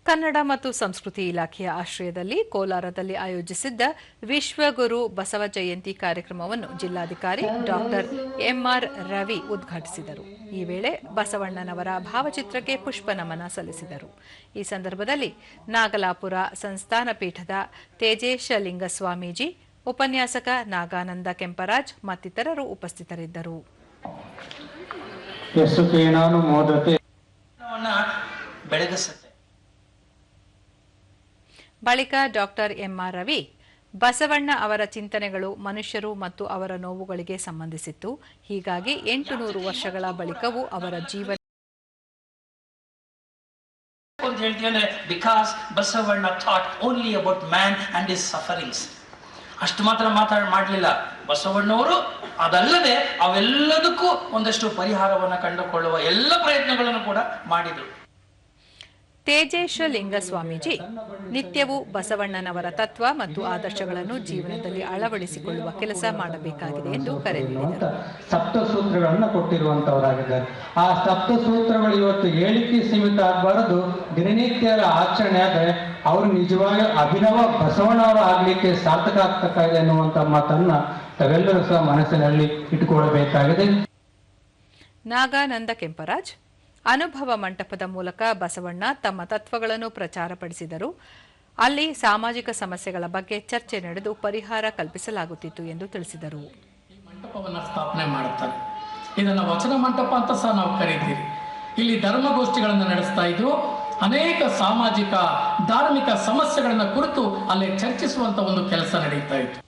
ಕನ್ನಡ ಮತ್ತು ಸಂಸ್ಕೃತಿ ಇಲಾಖೆಯ ಆಶ್ರಯದಲ್ಲಿ ಕೋಲಾರದಲ್ಲಿ ಆಯೋಜಿಸಿದ್ದ ವಿಶ್ವಗುರು ಬಸವ ಜಯಂತಿ ಕಾರ್ಯಕ್ರಮವನ್ನು ಜಿಲ್ಲಾಧಿಕಾರಿ ಡಾಕ್ಟರ್ ಎಂಆರ್ ರವಿ ಉದ್ಘಾಟಿಸಿದರು. ಈ ವೇಳೆ ಬಸವಣ್ಣನವರ ಭಾವಚಿತ್ರಕ್ಕೆ ಪುಷ್ಪ ನಮನ ಸಲ್ಲಿಸಿದರು. ಈ ಸಂದರ್ಭದಲ್ಲಿ ನಾಗಲಾಪುರ ಸಂಸ್ಥಾನ ಪೀಠದ ತೇಜೇಶಲಿಂಗ ಸ್ವಾಮೀಜಿ, ಉಪನ್ಯಾಸಕ ನಾಗಾನಂದ ಕೆಂಪರಾಜ್ ಮತ್ತಿತರರು ಉಪಸ್ಥಿತರಿದ್ದರು. ಬಳಿಕ ಡಾಕ್ಟರ್ ಎಂಆರ್ ರವಿ, ಬಸವಣ್ಣ ಅವರ ಚಿಂತನೆಗಳು ಮನುಷ್ಯರು ಮತ್ತು ಅವರ ನೋವುಗಳಿಗೆ ಸಂಬಂಧಿಸಿತ್ತು. ಹೀಗಾಗಿ 800 ವರ್ಷಗಳ ಬಳಿಕವೂ ಅವರ ಜೀವನ Basavanna thought only about man and his sufferings. ಅಷ್ಟು ಮಾತ್ರ ಮಾಡಲಿಲ್ಲ ಬಸವಣ್ಣವರು. ಅದಲ್ಲದೆ ಅವೆಲ್ಲದಕ್ಕೂ ಒಂದಷ್ಟು ಪರಿಹಾರವನ್ನು ಕಂಡುಕೊಳ್ಳುವ ಎಲ್ಲ ಪ್ರಯತ್ನಗಳನ್ನು ಕೂಡ ಮಾಡಿದರು. ತೇಜೇಶಲಿಂಗ ಸ್ವಾಮೀಜಿ ನಿತ್ಯವೂ ಬಸವಣ್ಣನವರ ತತ್ವ ಮತ್ತು ಆದರ್ಶಗಳನ್ನು ಜೀವನದಲ್ಲಿ ಅಳವಡಿಸಿಕೊಳ್ಳುವ ಕೆಲಸ ಮಾಡಬೇಕಾಗಿದೆ ಎಂದು ಕರೆ ನೀಡಿದರು. ಸಪ್ತಸೂತ್ರಗಳನ್ನು ಕೊಟ್ಟಿರುವಂತವರಾಗಿದ್ದಾರೆ. ಆ ಸಪ್ತಸೂತ್ರಗಳು ಇವತ್ತು ಹೇಳಿಕೆ ಸೀಮಿತ ಆಗಬಾರದು, ದಿನನಿತ್ಯದ ಆಚರಣೆ ಆದರೆ ಅವರು ನಿಜವಾಗಿ ಅಭಿನವ ಬಸವಣ್ಣವರು ಆಗ್ಲಿಕ್ಕೆ ಸಾರ್ಥಕ ಆಗ್ತಕ್ಕಾಗಿದೆ ಅನ್ನುವಂತ ಮಾತನ್ನ ತಾವೆಲ್ಲರೂ ಸಹ ಮನಸ್ಸಿನಲ್ಲಿ ಇಟ್ಟುಕೊಳ್ಳಬೇಕಾಗಿದೆ. ನಾಗಾನಂದ ಕೆಂಪರಾಜ್ ಅನುಭವ ಮಂಟಪದ ಮೂಲಕ ಬಸವಣ್ಣ ತಮ್ಮ ತತ್ವಗಳನ್ನು ಪ್ರಚಾರಪಡಿಸಿದರು. ಅಲ್ಲಿ ಸಾಮಾಜಿಕ ಸಮಸ್ಯೆಗಳ ಬಗ್ಗೆ ಚರ್ಚೆ ನಡೆದು ಪರಿಹಾರ ಕಲ್ಪಿಸಲಾಗುತ್ತಿತ್ತು ಎಂದು ತಿಳಿಸಿದರು. ಮಂಟಪವನ್ನು ಸ್ಥಾಪನೆ ಮಾಡುತ್ತಾರೆ. ಇದನ್ನು ವಚನ ಮಂಟಪ ಅಂತ ಸಹ ನಾವು ಕರೀತೀವಿ. ಇಲ್ಲಿ ಧರ್ಮಗೋಷ್ಠಿಗಳನ್ನು ನಡೆಸ್ತಾ ಇದ್ದು ಅನೇಕ ಸಾಮಾಜಿಕ ಧಾರ್ಮಿಕ ಸಮಸ್ಯೆಗಳನ್ನು ಕುರಿತು ಅಲ್ಲಿ ಚರ್ಚಿಸುವಂತ ಒಂದು ಕೆಲಸ ನಡೀತಾ ಇತ್ತು.